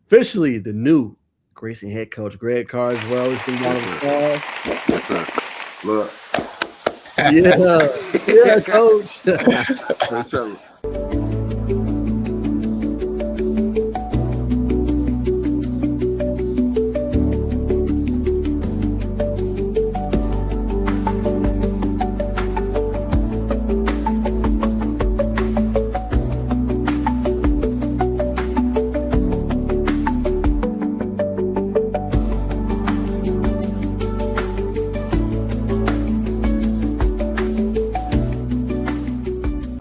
Officially the new Grayson head coach, Greg Carswell. It's been down Yes, on the sir. call. Yes, sir. Look, Yeah, yeah, coach. for sure.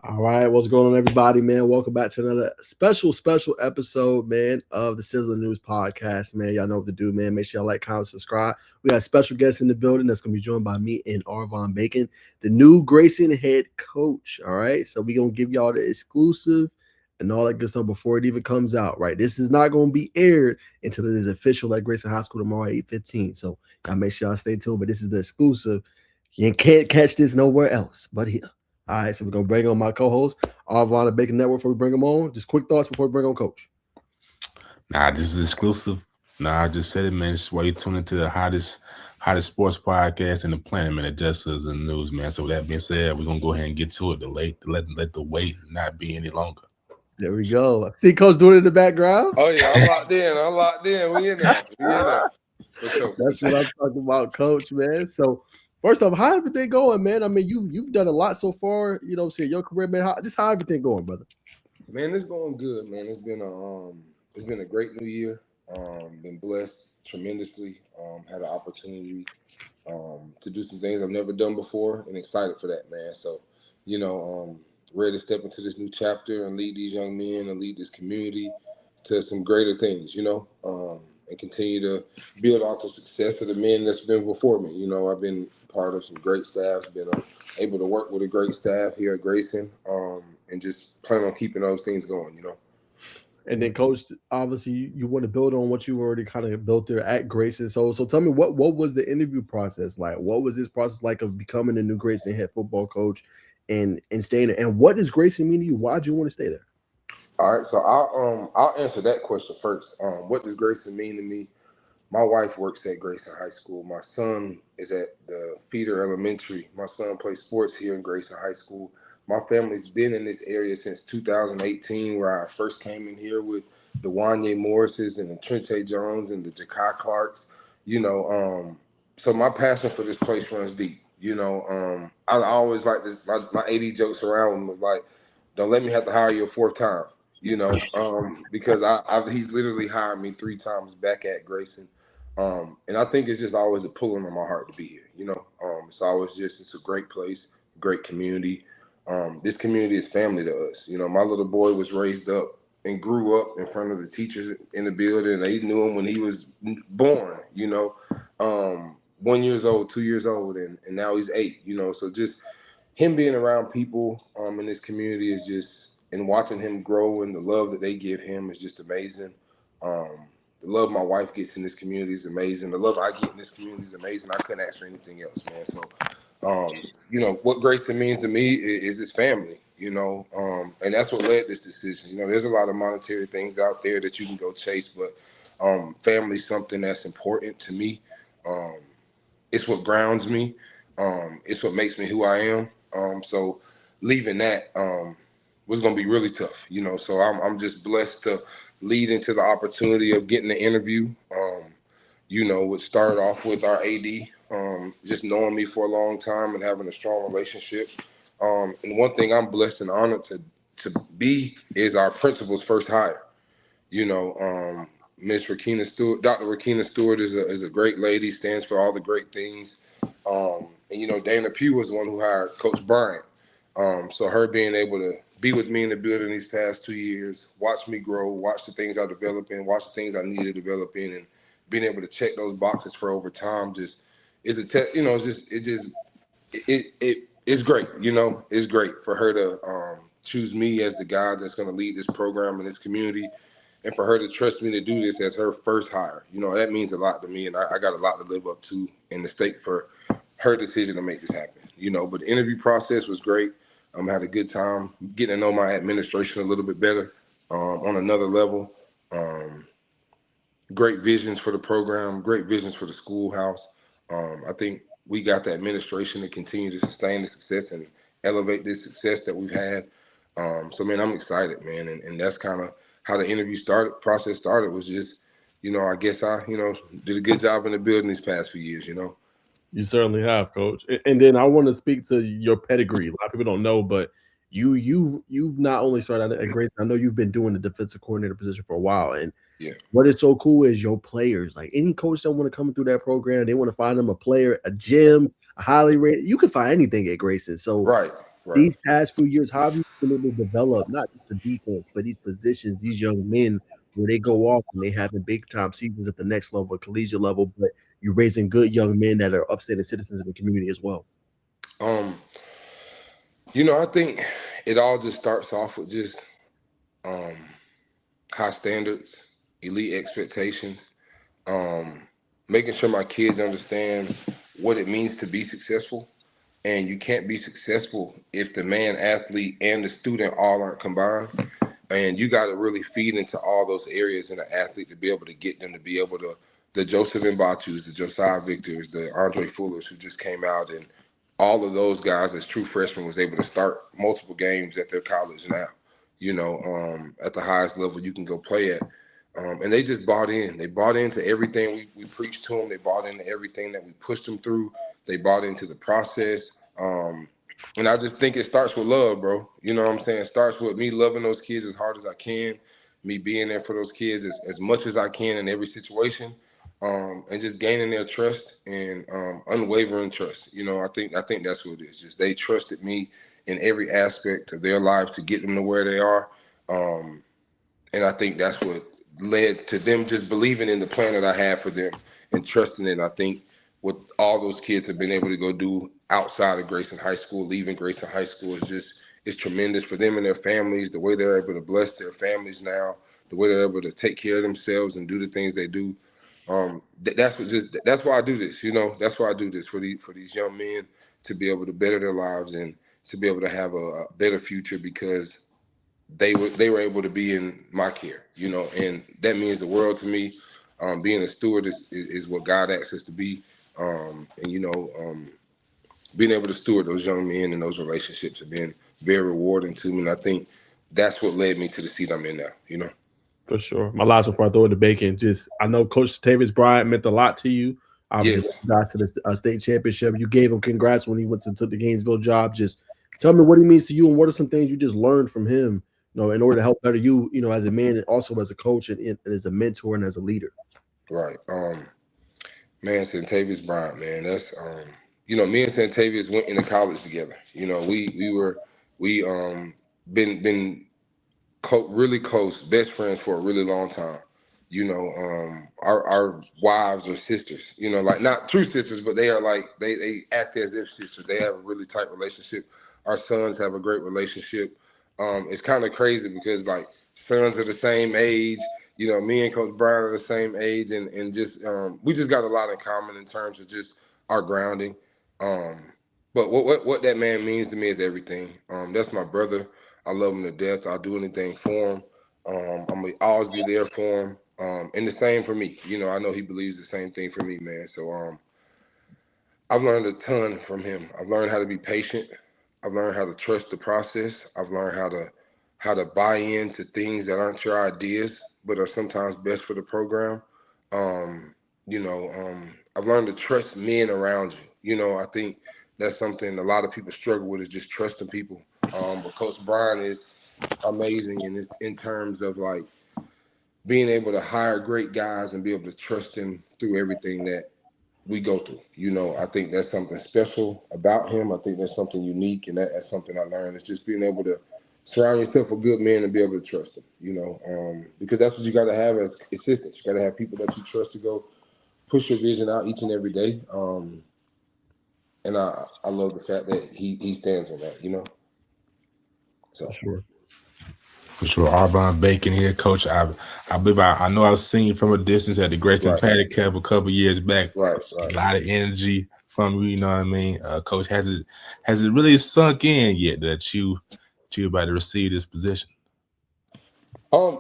All right, what's going on, everybody, man? Welcome back to another special episode, man, of the Sizzler News Podcast, man. Y'all know what to do, man. Make sure y'all like, comment, subscribe. We got special guests in the building that's going to be joined by me and Arvon Bacon, the new Grayson head coach. All right, so we're going to give y'all the exclusive and all that good stuff before it even comes out, right? This is not going to be aired until it is official at Grayson High School tomorrow at 8:15. So y'all make sure y'all stay tuned, but this is the exclusive. You can't catch this nowhere else but here. All right, so we're gonna bring on my co-host, Arvon and Bacon Network. Before we bring him on, just quick thoughts before we bring on Coach. Nah, this is exclusive. Nah, I just said it, man. This is why you tune into the hottest sports podcast in the planet, man. It just is the news, man. So with that being said, we're gonna go ahead and get to it. Let the wait not be any longer. There we go. See Coach doing it in the background. Oh yeah, I'm locked in. I'm locked in. We in there. We in there. For sure. That's what I'm talking about, Coach, man. So first off, how everything going, man? I mean, you've done a lot so far. You know what I'm saying? Your career, man. How everything going, brother? Man, it's going good, man. It's been a great new year. Been blessed tremendously. Had an opportunity to do some things I've never done before, and excited for that, man. So, ready to step into this new chapter and lead these young men and lead this community to some greater things, and continue to build off the success of the men that's been before me. I've been part of some great staffs, been able to work with a great staff here at Grayson, and just plan on keeping those things going, And then, Coach, obviously, you want to build on what you already kind of built there at Grayson. So tell me, what was the interview process like? What was this process like of becoming a new Grayson head football coach and staying there? And what does Grayson mean to you? Why do you want to stay there? All right, so I'll answer that question first. What does Grayson mean to me? My wife works at Grayson High School. My son is at the Feeder Elementary. My son plays sports here in Grayson High School. My family's been in this area since 2018, where I first came in here with the Wanye Morrises and the Trente Jones and the Ja'Kai Clarks. So my passion for this place runs deep. I always like this. My AD jokes around was like, "Don't let me have to hire you a fourth time." Because he's literally hired me 3 times back at Grayson. And I think it's just always a pulling on my heart to be here. It's a great place, great community. This community is family to us. My little boy was raised up and grew up in front of the teachers in the building. They knew him when he was born, 1 year old, 2 years old, and now he's 8, so just him being around people in this community is just, and watching him grow and the love that they give him is just amazing. The love my wife gets in this community is amazing. The love I get in this community is amazing. I couldn't ask for anything else, man. So, what Grayson means to me is his family, and that's what led this decision. There's a lot of monetary things out there that you can go chase, but family is something that's important to me. It's what grounds me. It's what makes me who I am. So leaving that was going to be really tough, So I'm just blessed to lead into the opportunity of getting the interview. Which started off with our AD, just knowing me for a long time and having a strong relationship. And one thing I'm blessed and honored to be is our principal's first hire. Miss Rakina Stewart, Dr. Rakina Stewart is a great lady, stands for all the great things. And Dana Pugh was the one who hired Coach Bryant. So her being able to be with me in the building these past 2 years, watch me grow, watch the things I develop in, watch the things I need to develop in, and being able to check those boxes for over time just is it's great. It's great for her to choose me as the guy that's going to lead this program in this community, and for her to trust me to do this as her first hire. That means a lot to me, and I got a lot to live up to in the state for her decision to make this happen. But the interview process was great. Had a good time getting to know my administration a little bit better on another level. great visions for the program, great visions for the schoolhouse. I think we got the administration to continue to sustain the success and elevate this success that we've had. So, man, I'm excited, man. And that's kind of how the interview process started was just, I guess I, did a good job in the building these past few years, You certainly have, Coach. And then I want to speak to your pedigree. A lot of people don't know, but you've not only started at Grayson. I know you've been doing the defensive coordinator position for a while, and what is so cool is your players. Like any coach that want to come through that program, they want to find them a player, a gym, a highly rated. You can find anything at Grayson. So right. These past few years, how have you been able to develop not just the defense, but these positions, these young men where they go off and they having big time seasons at the next level, collegiate level, but you're raising good young men that are upstanding citizens in the community as well? I think it all just starts off with just high standards, elite expectations, making sure my kids understand what it means to be successful. And you can't be successful if the man athlete and the student all aren't combined. And you got to really feed into all those areas in an athlete to be able to get them to be able to, the Joseph Mbatus, the Josiah Victors, the Andre Fullers who just came out, and all of those guys as true freshmen was able to start multiple games at their college now, at the highest level you can go play at. And they just bought in. They bought into everything we preached to them. They bought into everything that we pushed them through. They bought into the process. And I just think it starts with love, bro. You know what I'm saying? It starts with me loving those kids as hard as I can, me being there for those kids as much as I can in every situation, and just gaining their trust and unwavering trust. I think that's what it is. Just they trusted me in every aspect of their lives to get them to where they are. And I think that's what led to them just believing in the plan that I had for them and trusting it. I think what all those kids have been able to go do outside of Grayson High School, leaving Grayson High School is tremendous for them and their families, the way they're able to bless their families now, the way they're able to take care of themselves and do the things they do. That's why I do this, that's why I do this for these young men to be able to better their lives and to be able to have a better future because they were able to be in my care, and that means the world to me. Being a steward is what God asks us to be. Being able to steward those young men and those relationships have been very rewarding to me. And I think that's what led me to the seat I'm in now, For sure. My last one before I throw it to Bacon, I know Coach Tavis Bryant meant a lot to you. Obviously, got to the state championship. You gave him congrats when he went and took the Gainesville job. Just tell me what he means to you and what are some things you just learned from him, in order to help better you, as a man and also as a coach and as a mentor and as a leader. Right. Man, Tavis Bryant, man, that's me and Tavis went into college together. We been really close, best friends for a really long time. Our wives are sisters, like not true sisters, but they are like, they act as if sisters. They have a really tight relationship. Our sons have a great relationship. It's kind of crazy because like sons are the same age, me and Coach Brown are the same age and just, we just got a lot in common in terms of just our grounding. But what that man means to me is everything. That's my brother. I love him to death. I'll do anything for him. I'm gonna always be there for him. And the same for me. I know he believes the same thing for me, man. So I've learned a ton from him. I've learned how to be patient. I've learned how to trust the process. I've learned how to buy into things that aren't your ideas, but are sometimes best for the program. I've learned to trust men around you. I think that's something a lot of people struggle with is just trusting people. But Coach Brian is amazing in terms of like being able to hire great guys and be able to trust them through everything that we go through. I think that's something special about him. I think that's something unique, and that's something I learned. It's just being able to surround yourself with good men and be able to trust them, because that's what you got to have as assistants. You got to have people that you trust to go push your vision out each and every day. And I love the fact that he stands on that, So. For sure. Arbon Bacon here, Coach. I believe I know I've seen you from a distance at the Grayson Paddock Cup a couple years back. Right. A lot of energy from you, you know what I mean? Coach, has it really sunk in yet that you about to receive this position?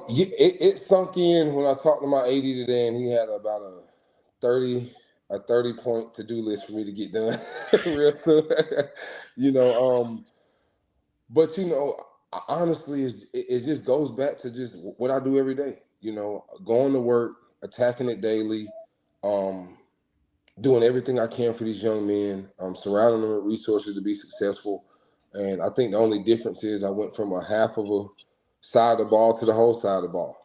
It sunk in when I talked to my AD today, and he had about a 30-point to-do list for me to get done real soon. But honestly, it just goes back to just what I do every day. Going to work, attacking it daily, doing everything I can for these young men, surrounding them with resources to be successful. And I think the only difference is I went from a half of a side of the ball to the whole side of the ball.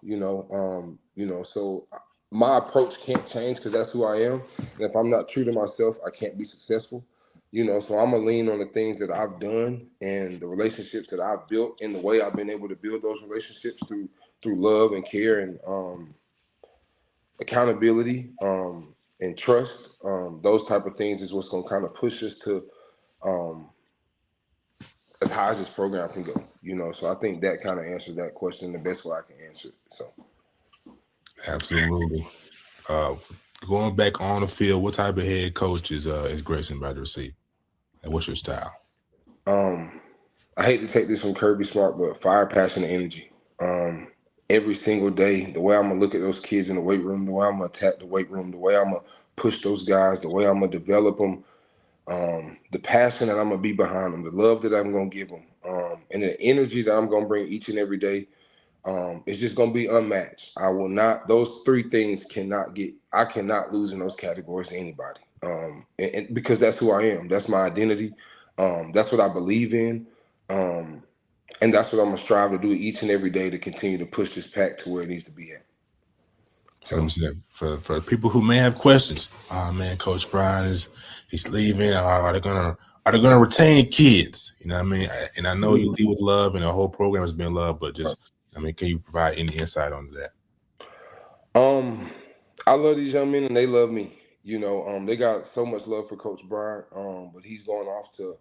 So my approach can't change because that's who I am. And if I'm not true to myself, I can't be successful. So I'm gonna lean on the things that I've done and the relationships that I've built and the way I've been able to build those relationships through love and care and accountability and trust. Those type of things is what's gonna kind of push us to as high as this program can go. So I think that kind of answers that question the best way I can answer it. So Absolutely. Going back on the field, what type of head coach is Grayson about to receive? And what's your style? I hate to take this from Kirby Smart, but fire, passion, and energy. Every single day, the way I'm gonna look at those kids in the weight room, the way I'm gonna attack the weight room, the way I'm gonna push those guys, the way I'm gonna develop them, the passion that I'm gonna be behind them, the love that I'm gonna give them, and the energy that I'm gonna bring each and every day. It's just gonna be unmatched. I will not. Those three things I cannot lose in those categories to anybody. And because that's who I am. That's my identity. That's what I believe in. And that's what I'm gonna strive to do each and every day to continue to push this pack to where it needs to be at. So for people who may have questions, man, Coach Brian he's leaving. Are they gonna retain kids? You know what I mean? And I know you deal with love, and the whole program has been love, but just can you provide any insight onto that? I love these young men, and they love me. They got so much love for Coach Brian, but he's going off to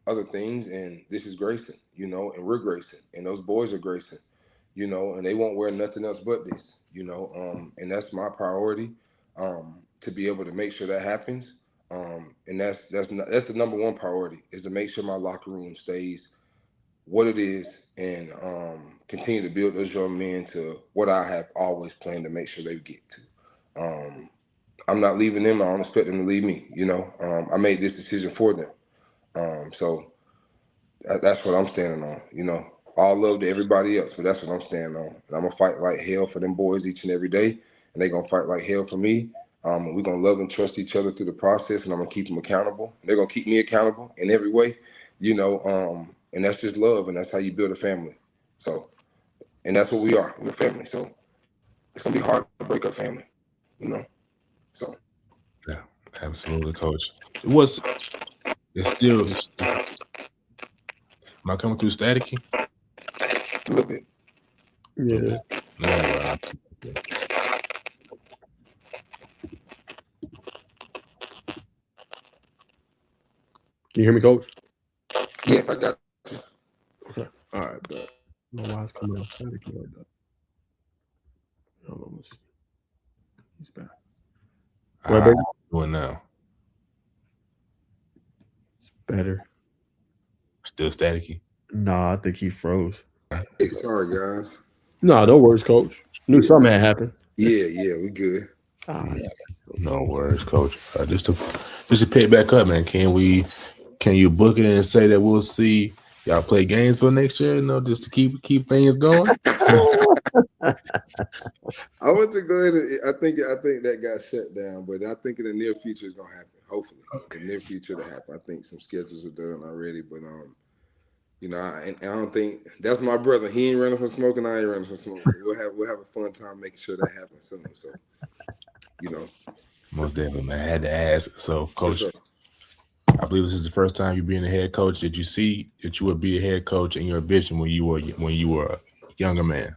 other things, and this is Grayson, and we're Grayson, and those boys are Grayson, and they won't wear nothing else but this, and that's my priority, to be able to make sure that happens, and that's the number one priority is to make sure my locker room stays what it is and continue to build those young men to what I have always planned to make sure they get to. I'm not leaving them. I don't expect them to leave me. I made this decision for them. So that's what I'm standing on. All love to everybody else, but that's what I'm standing on. And I'm going to fight like hell for them boys each and every day. And they're going to fight like hell for me. And we're going to love and trust each other through the process. And I'm going to keep them accountable. They're going to keep me accountable in every way, and that's just love. And that's how you build a family. So, and that's what we are. We're family. So it's going to be hard to break up family, So. Yeah, absolutely, Coach. It's still, am I coming through staticky? A little bit. Yeah. A little bit. No, Can you hear me, Coach? Yes, I got you. Okay. All right, but I don't know why it's coming out staticky like that. Hold on, let's see. He's back. How are you doing now? It's better. Still staticky? Nah, I think he froze. Hey, sorry, guys. No, no worries, Coach. Knew something had happened. Yeah, we good. No worries, Coach. Just to pick back up, man. Can you book it and say that we'll see y'all play games for next year? Just to keep things going. I want to go ahead and I think that got shut down, but I think in the near future it's gonna happen. Hopefully, in the near future to happen. I think some schedules are done already, but I don't think that's my brother. He ain't running from smoke, and I ain't running from smoke. So we'll have a fun time making sure that happens soon. So, Most definitely, man. I had to ask. So, Coach, sure. I believe this is the first time you being a head coach. Did you see that you would be a head coach in your vision when you were a younger man?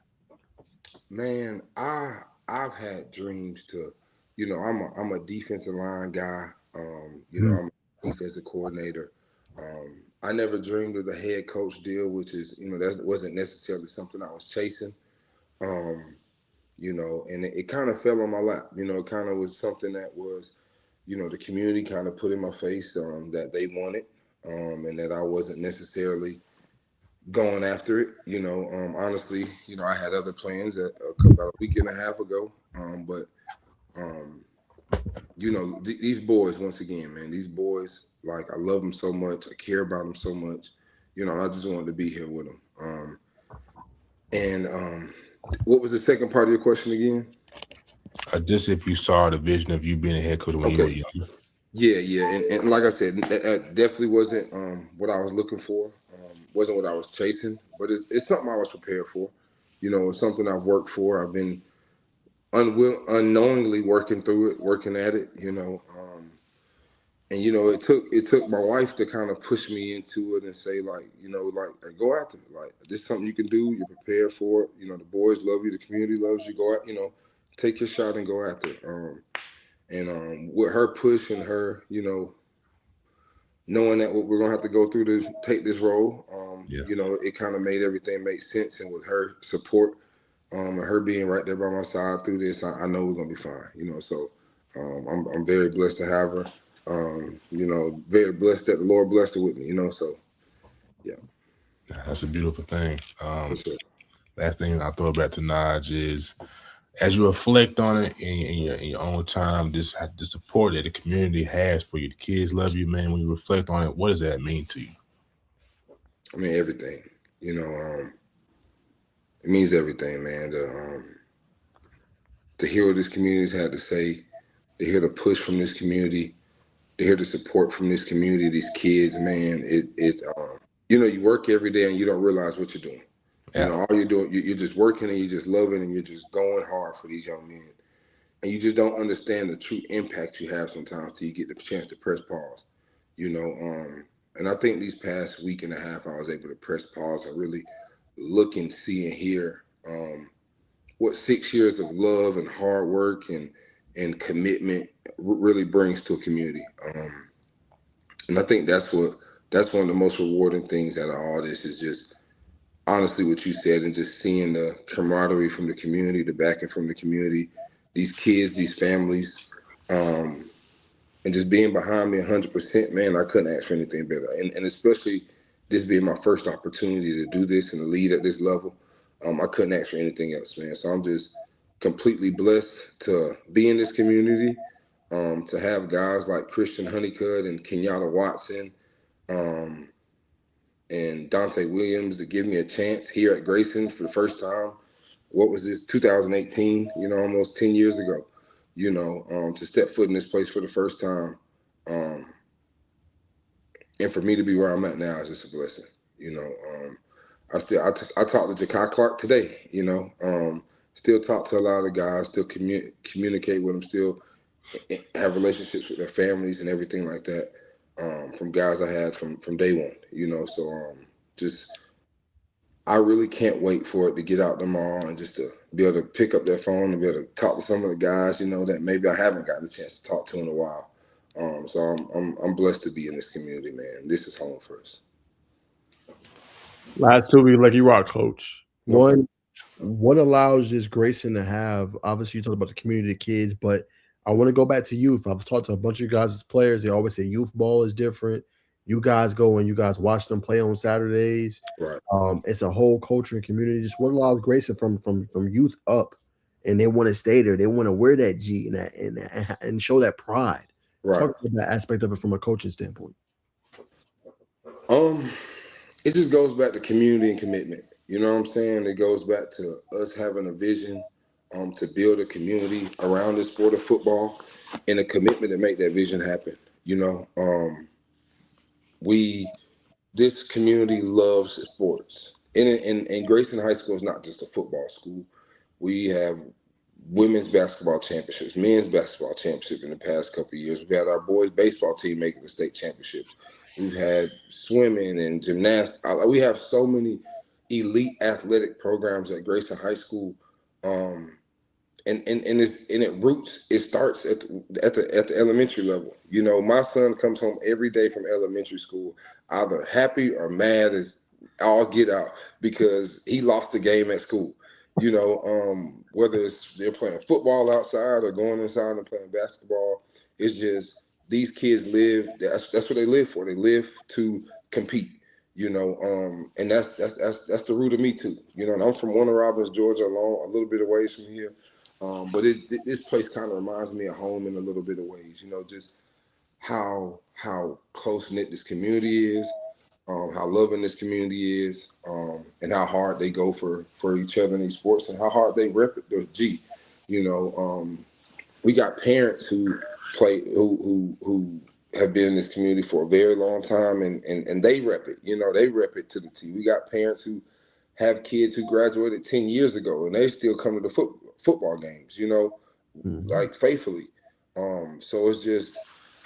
Man, I've had dreams to, I'm a defensive line guy. I'm a defensive coordinator. I never dreamed of the head coach deal, which is, that wasn't necessarily something I was chasing. And it kind of fell on my lap. It kind of was something that was, the community kind of put in my face that they wanted, and that I wasn't necessarily, going after it. Honestly, I had other plans about a week and a half ago. But these boys, once again, man, these boys, like, I love them so much. I care about them so much. I just wanted to be here with them. And what was the second part of your question again? Just if you saw the vision of you being a head coach when you were young. Yeah. And like I said, that definitely wasn't what I was looking for. Wasn't what I was chasing, but it's something I was prepared for. It's something I've worked for. I've been unknowingly working through it, working at it, and it took my wife to kind of push me into it and say, like, go after it. Like, this is something you can do. You're prepared for it. The boys love you. The community loves you. Go out, take your shot and go after it. And with her push and her, knowing that what we're gonna have to go through to take this role, it kind of made everything make sense. And with her support, and her being right there by my side through this, I know we're gonna be fine. So I'm very blessed to have her. Very blessed that the Lord blessed her with me. So yeah, that's a beautiful thing. sure. Last thing I'll throw back to Naj is, as you reflect on it in your own time, the support that the community has for you, the kids love you, man. When you reflect on it, what does that mean to you? I mean, everything. It means everything, man. To hear what this community's had to say, to hear the push from this community, to hear the support from this community, these kids, man. It's you work every day and you don't realize what you're doing. Yeah. All you're doing, you're just working and you're just loving and you're just going hard for these young men. And you just don't understand the true impact you have sometimes till you get the chance to press pause. And I think these past week and a half, I was able to press pause and really look and see and hear what 6 years of love and hard work and commitment really brings to a community. And I think that's one of the most rewarding things out of all this is just honestly what you said, and just seeing the camaraderie from the community, the backing from the community, these kids, these families, and just being behind me 100%, man. I couldn't ask for anything better. And especially this being my first opportunity to do this and to lead at this level, I couldn't ask for anything else, man. So I'm just completely blessed to be in this community, to have guys like Christian Honeycutt and Kenyatta Watson, and Dante Williams to give me a chance here at Grayson for the first time. What was this, 2018, almost 10 years ago, to step foot in this place for the first time. And for me to be where I'm at now is just a blessing. I talked to Jakai Clark today, still talk to a lot of the guys, still communicate with them, still have relationships with their families and everything like that. From guys I had from day one, so just I really can't wait for it to get out tomorrow and just to be able to pick up their phone and be able to talk to some of the guys, that maybe I haven't gotten a chance to talk to in a while. So I'm blessed to be in this community, man. This is home for us. Last 2 weeks, like you rock, Coach. One, what allows this Grayson to have? Obviously, you talked about the community, the kids, but I want to go back to youth. I've talked to a bunch of guys as players. They always say youth ball is different. You guys go and you guys watch them play on Saturdays. Right. It's a whole culture and community. Just what allows Grayson from youth up, and they want to stay there. They want to wear that G and show that pride. Right. Talk about that aspect of it from a coaching standpoint. It just goes back to community and commitment. You know what I'm saying? It goes back to us having a vision to build a community around the sport of football and a commitment to make that vision happen. This community loves sports. And Grayson High School is not just a football school. We have women's basketball championships, men's basketball championship in the past couple of years. We've had our boys baseball team making the state championships. We've had swimming and gymnastics. We have so many elite athletic programs at Grayson High School. It starts at the elementary level. My son comes home every day from elementary school, either happy or mad as all get out because he lost the game at school. Whether it's they're playing football outside or going inside and playing basketball, it's just these kids live. That's what they live for. They live to compete. And that's the root of me too. And I'm from Warner Robins, Georgia, a little bit of ways from here. But this place kind of reminds me of home in a little bit of ways. Just how close knit this community is, how loving this community is, and how hard they go for each other in these sports, and how hard they rep it. The G, we got parents who play who have been in this community for a very long time, and they rep it. They rep it to the T. We got parents who have kids who graduated 10 years ago, and they still come to the football games. Like faithfully. So it's just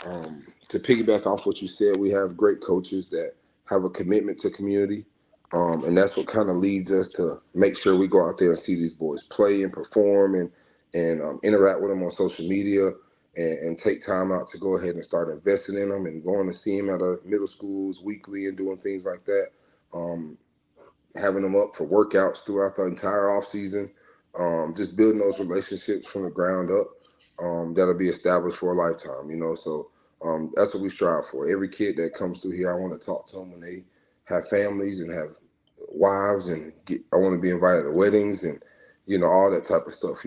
to piggyback off what you said, we have great coaches that have a commitment to community. And that's what kind of leads us to make sure we go out there and see these boys play and perform and interact with them on social media and take time out to go ahead and start investing in them and going to see them at our middle schools weekly and doing things like that. Having them up for workouts throughout the entire off season, just building those relationships from the ground up that'll be established for a lifetime, So that's what we strive for. Every kid that comes through here, I want to talk to them when they have families and have wives, and I want to be invited to weddings and, all that type of stuff,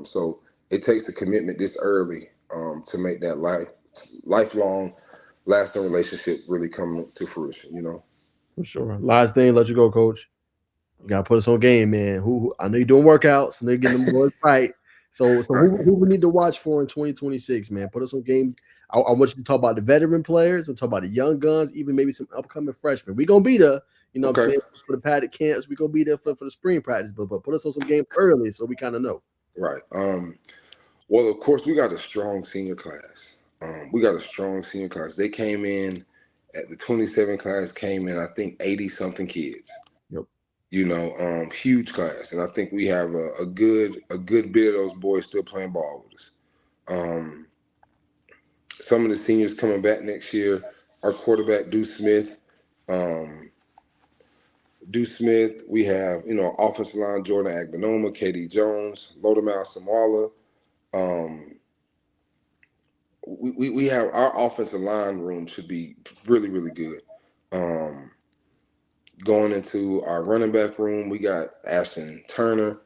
So it takes a commitment this early to make that lifelong, lasting relationship really come to fruition, For sure. Last thing, let you go, Coach. You gotta put us on game, man. Who I know you're doing workouts, and they're getting them boys right. So who we need to watch for in 2026, man? Put us on game. I want you to talk about the veteran players, and talk about the young guns, even maybe some upcoming freshmen. We're gonna be there, what I'm saying, for the padded camps. We're gonna be there for the spring practice, but put us on some games early so we kind of know. Right. Well, of course, we got a strong senior class. They came in at the 27 class, I think 80-something kids. Yep. Huge class. And I think we have a good bit of those boys still playing ball with us. Some of the seniors coming back next year, our quarterback, Deuce Smith. We have, offensive line, Jordan Agbanoma, KD Jones, Lodamal Samwala. We have our offensive line room should be really, really good. Going into our running back room, we got Ashton Turner.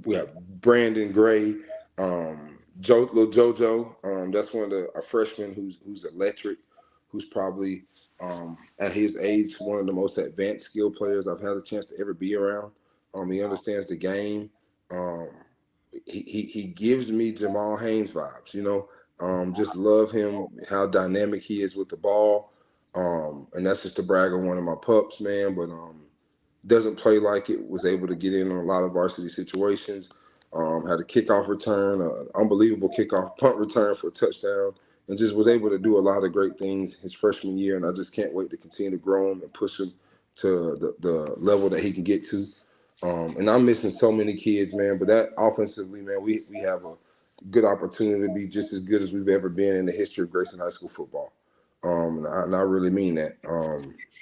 We have Brandon Gray, Little JoJo. That's one of our freshmen who's electric, who's probably at his age one of the most advanced skill players I've had a chance to ever be around. He understands the game. He gives me Jamal Haynes vibes, just love him, how dynamic he is with the ball. And that's just to brag on one of my pups, man, but doesn't play like it, was able to get in on a lot of varsity situations, had a kickoff return, an unbelievable kickoff punt return for a touchdown, and just was able to do a lot of great things his freshman year. And I just can't wait to continue to grow him and push him to the level that he can get to. And I'm missing so many kids, man, but that offensively, man, we have a good opportunity to be just as good as we've ever been in the history of Grayson High School football. And I really mean that.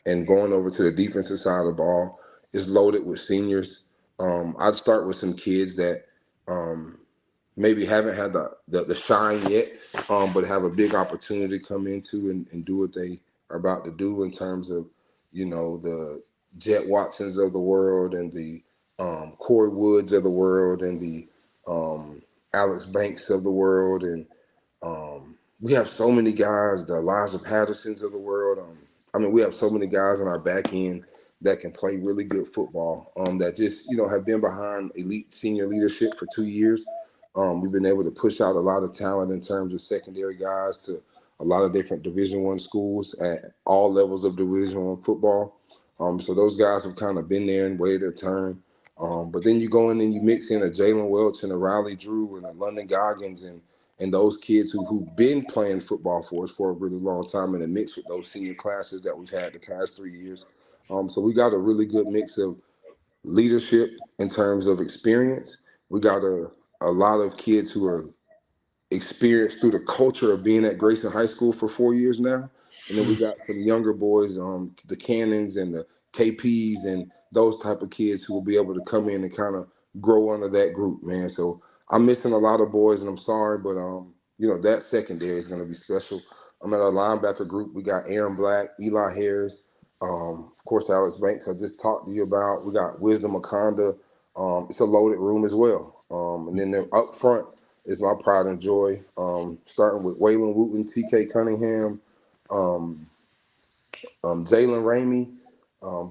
And going over to the defensive side of the ball is loaded with seniors. I'd start with some kids that maybe haven't had the shine yet, but have a big opportunity to come into and do what they are about to do in terms of, the Jet Watsons of the world and the Corey Woods of the world and the Alex Banks of the world. And we have so many guys, the Elijah Pattersons of the world. We have so many guys on our back end that can play really good football, that just, have been behind elite senior leadership for 2 years. We've been able to push out a lot of talent in terms of secondary guys to a lot of different Division I schools at all levels of Division I football. So those guys have kind of been there and waited their turn. But then you go in and you mix in a Jalen Welch and a Riley Drew and a London Goggins and those kids who've been playing football for us for a really long time, and a mix with those senior classes that we've had the past 3 years. So we got a really good mix of leadership in terms of experience. We got a lot of kids who are experienced through the culture of being at Grayson High School for 4 years now. And then we got some younger boys, the Cannons and the KPs and those type of kids who will be able to come in and kind of grow under that group, man. So I'm missing a lot of boys, and I'm sorry, but that secondary is going to be special. I'm at our linebacker group. We got Aaron Black, Eli Harris, of course, Alex Banks. I just talked to you about. We got Wisdom Akonda. It's a loaded room as well. And then up front is my pride and joy. Starting with Waylon Wooten, T.K. Cunningham, Jalen Ramey,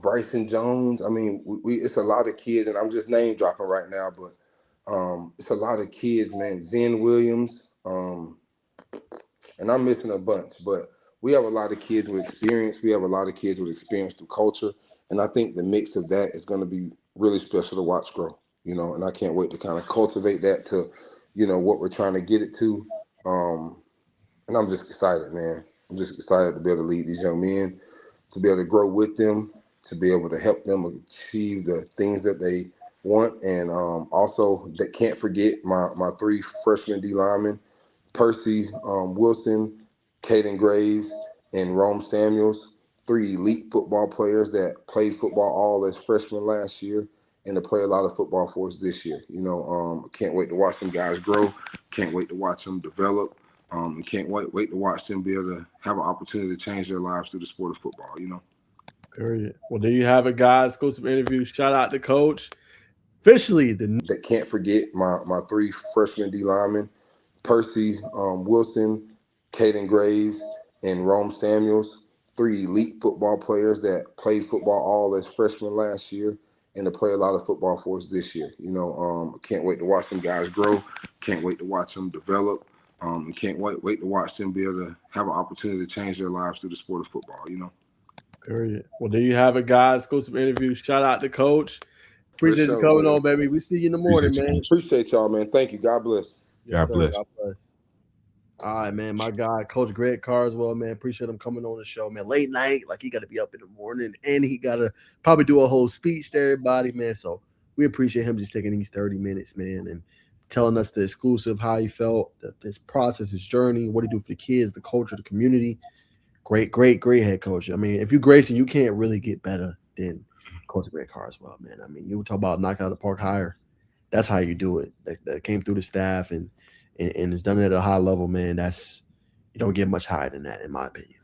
Bryson Jones. I mean, it's a lot of kids, and I'm just name dropping right now, but it's a lot of kids, man. Zen Williams, and I'm missing a bunch, but we have a lot of kids with experience. We have a lot of kids with experience through culture, and I think the mix of that is going to be really special to watch grow. And I can't wait to kind of cultivate that to, what we're trying to get it to. And I'm just excited, man. I'm just excited to be able to lead these young men, to be able to grow with them, to be able to help them achieve the things that they want. And also, that can't forget my 3 freshman D linemen, Percy Wilson, Caden Graves, and Rome Samuels, 3 elite football players that played football all as freshmen last year and to play a lot of football for us this year. Can't wait to watch them guys grow. Can't wait to watch them develop. And can't wait to watch them be able to have an opportunity to change their lives through the sport of football, Period. Well, there you have it, guys. Exclusive interview. Shout out to Coach. Officially, that can't forget my 3 freshman D linemen, Percy Wilson, Caden Graves, and Rome Samuels, 3 elite football players that played football all as freshmen last year and to play a lot of football for us this year. Can't wait to watch them guys grow. Can't wait to watch them develop. And can't wait to watch them be able to have an opportunity to change their lives through the sport of football, Period. Well, there you have it, guys. Exclusive interview. Shout out to Coach. Appreciate you coming on, baby. We see you in the morning, man. Appreciate y'all, man. Thank you. God bless. God bless. God bless. All right, man. My guy, Coach Greg Carswell, man. Appreciate him coming on the show, man. Late night, like he got to be up in the morning, and he got to probably do a whole speech to everybody, man. So we appreciate him just taking these 30 minutes, man, and telling us the exclusive, how he felt, this process, his journey, what he do for the kids, the culture, the community. Great head coach. I mean, if you Grayson, you can't really get better than Coach Greg Carswell, man. I mean, you talk about knock out of the park hire. That's how you do it. That came through the staff and has done it at a high level, man. You don't get much higher than that, in my opinion.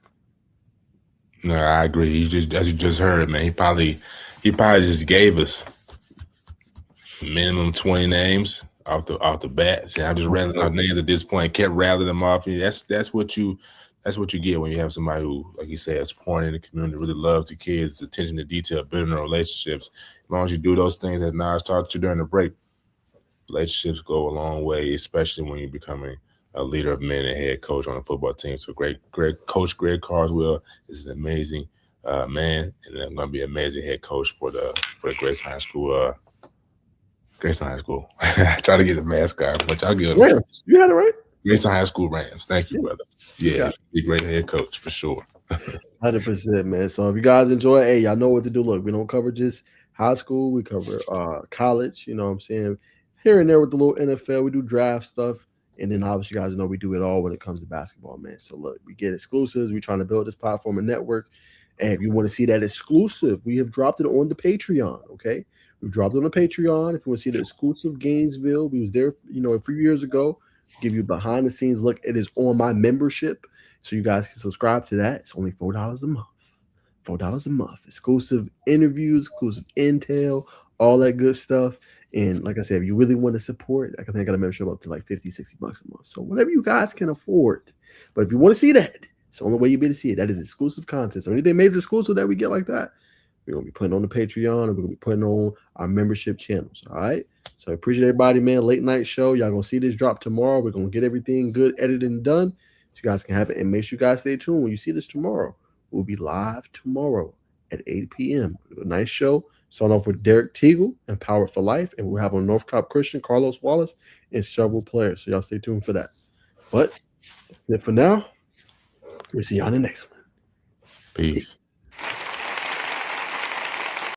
No, I agree. As you just heard, man, he probably just gave us minimum 20 names off the bat. See, I'm just rattling off names at this point. Kept rattling them off. That's what you get when you have somebody who, like you said, is pouring in the community, really loves the kids, attention to detail, building relationships. As long as you do those things that Nas taught you during the break, relationships go a long way, especially when you're becoming a leader of men and head coach on a football team. So Coach Greg Carswell is an amazing man, and I'm going to be an amazing head coach for the Grayson High School. Grayson High School. Try to get the mascot, but y'all get it. You had it right. Grayson High School Rams. Thank you, brother. Yeah, be a great head coach for sure. 100%, man. So if you guys enjoy, hey, y'all know what to do. Look, we don't cover just high school. We cover college. You know what I'm saying? Here and there with the little NFL. We do draft stuff. And then obviously, you guys know we do it all when it comes to basketball, man. So look, we get exclusives. We're trying to build this platform and network. And if you want to see that exclusive, we have dropped it on the Patreon, okay? We've dropped it on the Patreon. If you want to see the exclusive Gainesville, we was there, a few years ago. Give you behind the scenes look. It is on my membership, so you guys can subscribe to that. It's only $4 a month. $4 a month. Exclusive interviews, exclusive intel, all that good stuff. And like I said, if you really want to support, I think I got a membership up to like $50, $60 a month. So whatever you guys can afford. But if you want to see that, it's the only way you'll be able to see it. That is exclusive content. So anything major exclusive that we get like that, we're going to be putting on the Patreon, and we're going to be putting on our membership channels. All right. So I appreciate everybody, man. Late night show. Y'all going to see this drop tomorrow. We're going to get everything good, edited, and done. So you guys can have it. And make sure you guys stay tuned when you see this tomorrow. We'll be live tomorrow at 8 p.m. A nice show. Start off with Derek Teagle and Power for Life. And we'll have on North Cobb Christian, Carlos Wallace, and several players. So y'all stay tuned for that. But that's it for now. We'll see you on the next one. Peace.